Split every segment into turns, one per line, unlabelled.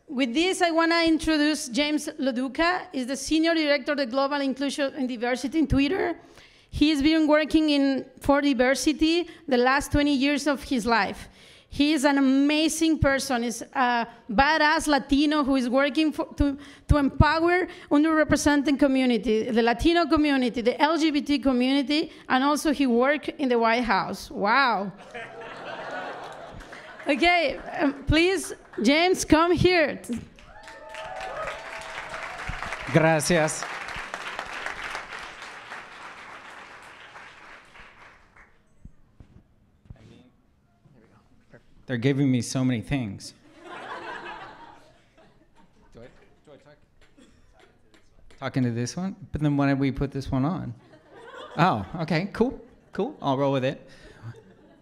With this, I want to introduce James Loduca. He's the Senior Director of the Global Inclusion and Diversity in Twitter. He's been working for diversity the last 20 years of his life. He is an amazing person. He's a badass Latino who is working to empower underrepresented community, the Latino community, the LGBT community, and also he worked in the White House. Wow. Okay, please, James, come here.
Gracias. They're giving me so many things. Do I talk? Talking to this one? But then why did we put this one on? Oh, okay, cool. I'll roll with it.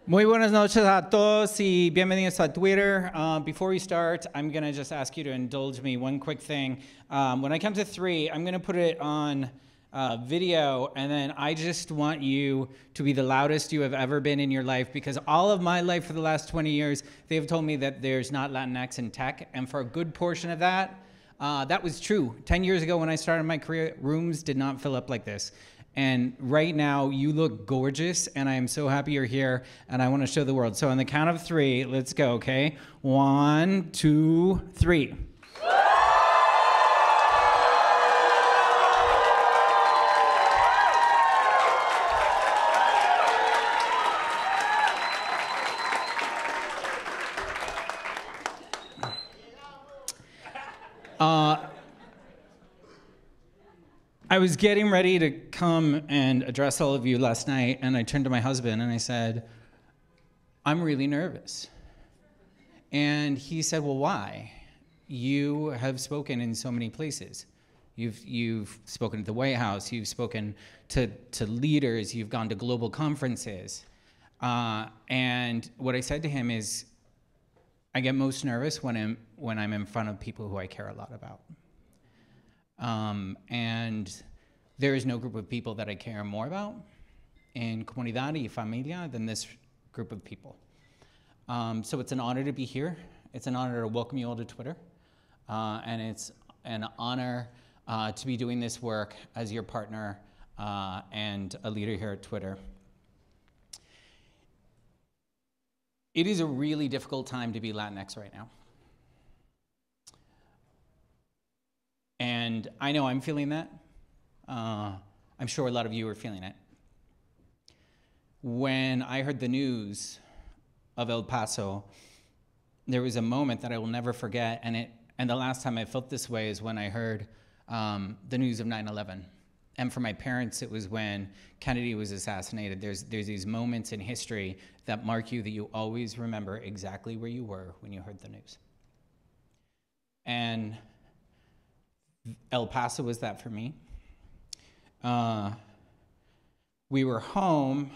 Muy buenas noches a todos y bienvenidos a Twitter. Before we start, I'm going to just ask you to indulge me one quick thing. When I come to 3, I'm going to put it on video, and then I just want you to be the loudest you have ever been in your life, because all of my life for the last 20 years, they've told me that there's not Latinx in tech, and for a good portion of that, that was true. 10 years ago when I started my career, rooms did not fill up like this. And right now, you look gorgeous, and I am so happy you're here, and I want to show the world. So on the count of 3, let's go, okay? 1, 2, 3. I was getting ready to come and address all of you last night, and I turned to my husband and I said, I'm really nervous. And he said, well, why? You have spoken in so many places. You've spoken at the White House, you've spoken to leaders, you've gone to global conferences. And what I said to him is, I get most nervous when I'm in front of people who I care a lot about. And there is no group of people that I care more about in comunidad y familia than this group of people. So it's an honor to be here. It's an honor to welcome you all to Twitter. And it's an honor to be doing this work as your partner and a leader here at Twitter. It is a really difficult time to be Latinx right now. And I know I'm feeling that. I'm sure a lot of you are feeling it. When I heard the news of El Paso, there was a moment that I will never forget, and the last time I felt this way is when I heard the news of 9/11. And for my parents, it was when Kennedy was assassinated. There's these moments in history that mark you, that you always remember exactly where you were when you heard the news. And El Paso was that for me. We were home,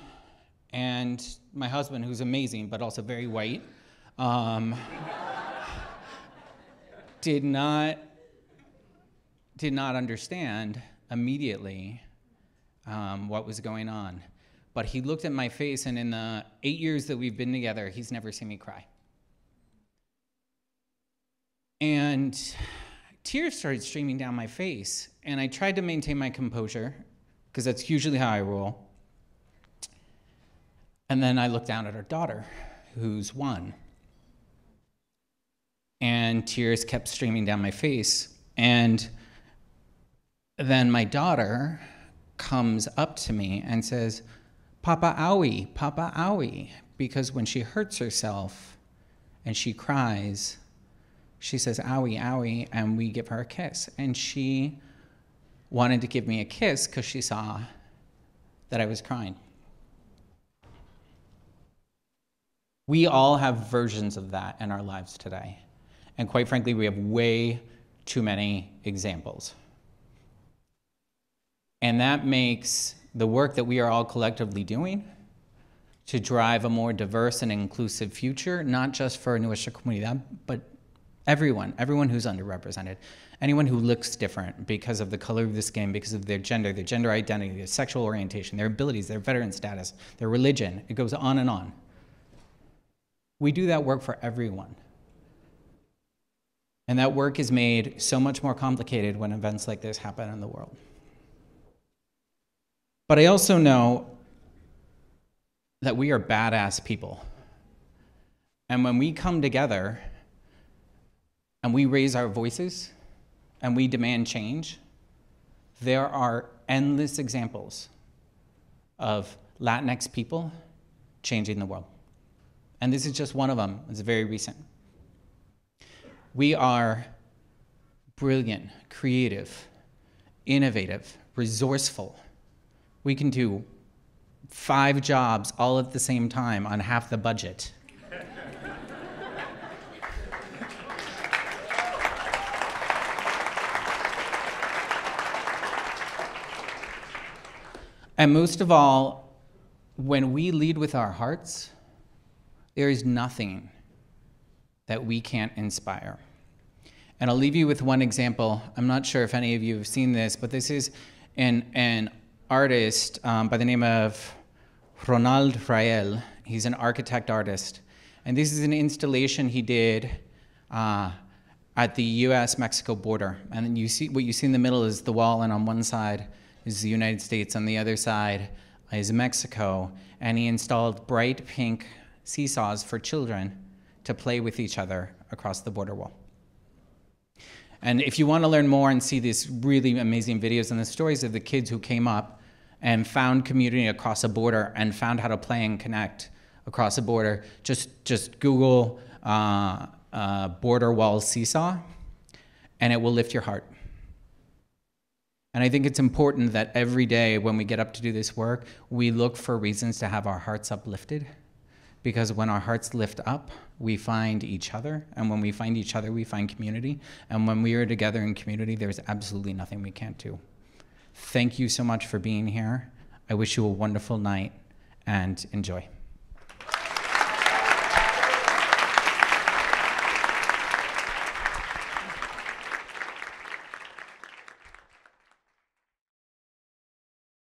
and my husband, who's amazing but also very white, did not understand immediately what was going on. But he looked at my face, and in the 8 years that we've been together, he's never seen me cry. And tears started streaming down my face, and I tried to maintain my composure, because that's usually how I roll. And then I looked down at our daughter, who's 1. And tears kept streaming down my face. And then my daughter comes up to me and says, Papa owie, because when she hurts herself and she cries, she says, owie, owie, and we give her a kiss. And she wanted to give me a kiss because she saw that I was crying. We all have versions of that in our lives today. And quite frankly, we have way too many examples. And that makes the work that we are all collectively doing to drive a more diverse and inclusive future, not just for nuestra comunidad, but everyone who's underrepresented, anyone who looks different because of the color of the skin, because of their gender identity, their sexual orientation, their abilities, their veteran status, their religion. It goes on and on. We do that work for everyone. And that work is made so much more complicated when events like this happen in the world. But I also know that we are badass people. And when we come together and we raise our voices and we demand change, there are endless examples of Latinx people changing the world. And this is just one of them. It's very recent. We are brilliant, creative, innovative, resourceful. We can do 5 jobs all at the same time on half the budget. And most of all, when we lead with our hearts, there is nothing that we can't inspire. And I'll leave you with one example. I'm not sure if any of you have seen this, but this is an artist by the name of Ronald Rael. He's an architect artist. And this is an installation he did at the US-Mexico border. And then what you see in the middle is the wall, and on one side is the United States, on the other side is Mexico. And he installed bright pink seesaws for children to play with each other across the border wall. And if you want to learn more and see these really amazing videos and the stories of the kids who came up and found community across a border and found how to play and connect across a border, just Google border wall seesaw, and it will lift your heart. And I think it's important that every day when we get up to do this work, we look for reasons to have our hearts uplifted. Because when our hearts lift up, we find each other. And when we find each other, we find community. And when we are together in community, there's absolutely nothing we can't do. Thank you so much for being here. I wish you a wonderful night and enjoy.